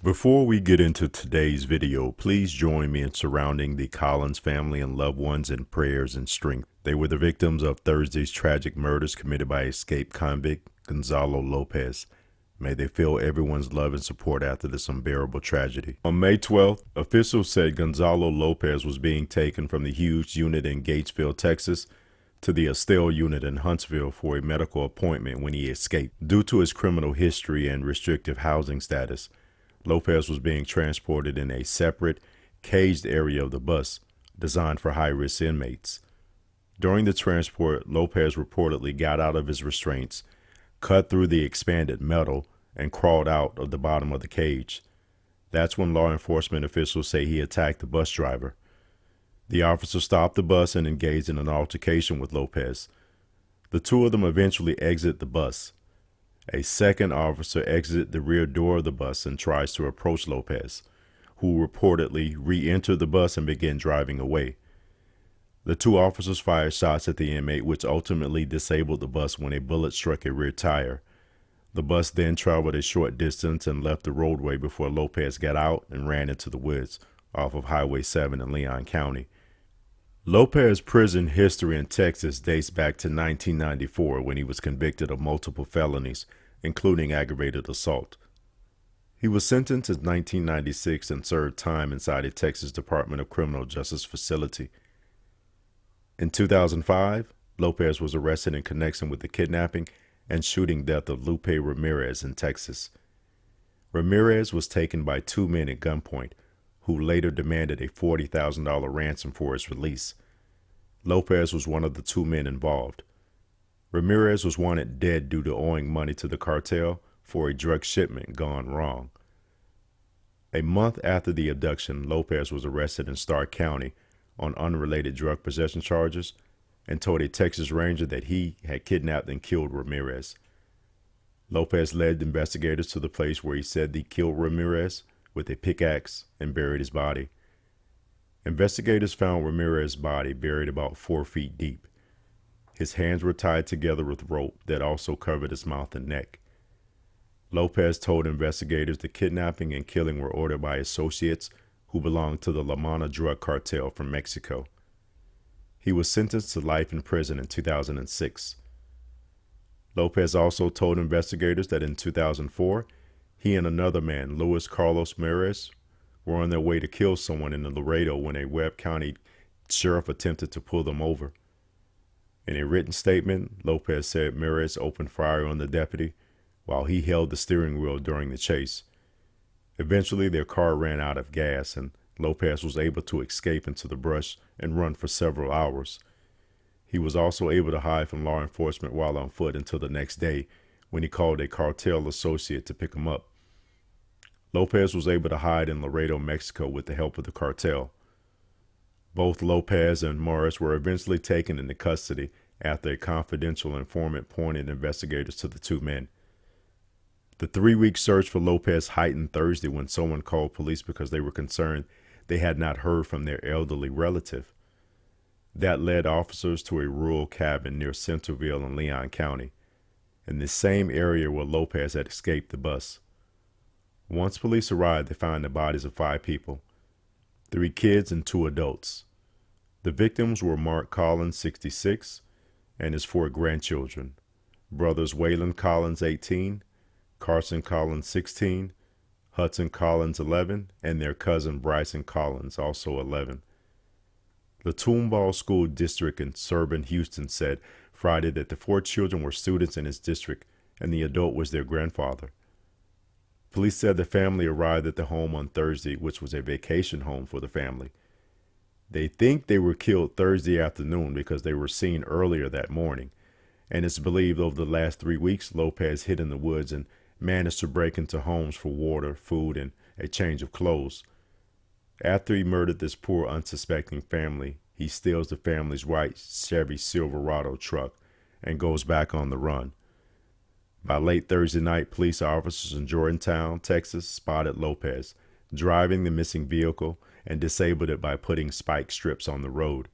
Before we get into today's video, please join me in surrounding the Collins family and loved ones in prayers and strength. They were the victims of Thursday's tragic murders committed by escape convict Gonzalo Lopez. May they feel everyone's love and support after this unbearable tragedy. On May 12th, officials said Gonzalo Lopez was being taken from the Hughes unit in Gatesville, Texas, to the Estelle unit in Huntsville for a medical appointment when he escaped. Due to his criminal history and restrictive housing status, Lopez was being transported in a separate, caged area of the bus designed for high-risk inmates. During the transport, Lopez reportedly got out of his restraints, cut through the expanded metal, and crawled out of the bottom of the cage. That's when law enforcement officials say he attacked the bus driver. The officer stopped the bus and engaged in an altercation with Lopez. The two of them eventually exit the bus. A second officer exited the rear door of the bus and tries to approach Lopez, who reportedly re-entered the bus and began driving away. The two officers fired shots at the inmate, which ultimately disabled the bus when a bullet struck a rear tire. The bus then traveled a short distance and left the roadway before Lopez got out and ran into the woods off of Highway 7 in Leon County. Lopez's prison history in Texas dates back to 1994 when he was convicted of multiple felonies, including aggravated assault. He was sentenced in 1996 and served time inside a Texas Department of Criminal Justice facility. In 2005, Lopez was arrested in connection with the kidnapping and shooting death of Lupe Ramirez in Texas. Ramirez was taken by two men at gunpoint, who later demanded a $40,000 ransom for his release. Lopez was one of the two men involved. Ramirez was wanted dead due to owing money to the cartel for a drug shipment gone wrong. A month after the abduction, Lopez was arrested in Stark County on unrelated drug possession charges and told a Texas Ranger that he had kidnapped and killed Ramirez. Lopez led investigators to the place where he said he killed Ramirez with a pickaxe and buried his body. Investigators found Ramirez's body buried about 4 feet deep. His hands were tied together with rope that also covered his mouth and neck. Lopez told investigators the kidnapping and killing were ordered by associates who belonged to the La Mano drug cartel from Mexico. He was sentenced to life in prison in 2006. Lopez also told investigators that in 2004, he and another man, Luis Carlos Meirez, were on their way to kill someone in Laredo when a Webb County sheriff attempted to pull them over. In a written statement, Lopez said Meirez opened fire on the deputy while he held the steering wheel during the chase. Eventually, their car ran out of gas, and Lopez was able to escape into the brush and run for several hours. He was also able to hide from law enforcement while on foot until the next day, when he called a cartel associate to pick him up. Lopez was able to hide in Laredo, Mexico with the help of the cartel. Both Lopez and Morris were eventually taken into custody after a confidential informant pointed investigators to the two men. The 3-week search for Lopez heightened Thursday when someone called police because they were concerned they had not heard from their elderly relative. That led officers to a rural cabin near Centerville in Leon County, in the same area where Lopez had escaped the bus. Once police arrived, they found the bodies of 5 people, 3 kids and 2 adults. The victims were Mark Collins, 66, and his 4 grandchildren, brothers Waylon Collins, 18, Carson Collins, 16, Hudson Collins, 11, and their cousin Bryson Collins, also 11. The Tomball School District in suburban Houston said Friday that the 4 children were students in its district and the adult was their grandfather. Police said the family arrived at the home on Thursday, which was a vacation home for the family. They think they were killed Thursday afternoon because they were seen earlier that morning, and it's believed over the last 3 weeks Lopez hid in the woods and managed to break into homes for water, food, and a change of clothes. After he murdered this poor, unsuspecting family, he steals the family's white Chevy Silverado truck and goes back on the run. By late Thursday night, police officers in Jordantown, Texas, spotted Lopez driving the missing vehicle and disabled it by putting spike strips on the road.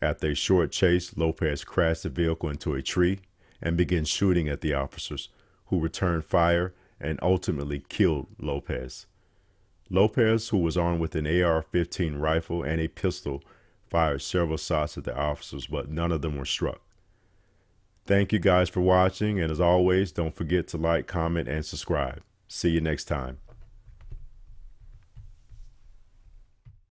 After a short chase, Lopez crashed the vehicle into a tree and began shooting at the officers, who returned fire and ultimately killed Lopez. Lopez, who was armed with an AR-15 rifle and a pistol, fired several shots at the officers, but none of them were struck. Thank you guys for watching, and as always, don't forget to like, comment, and subscribe. See you next time.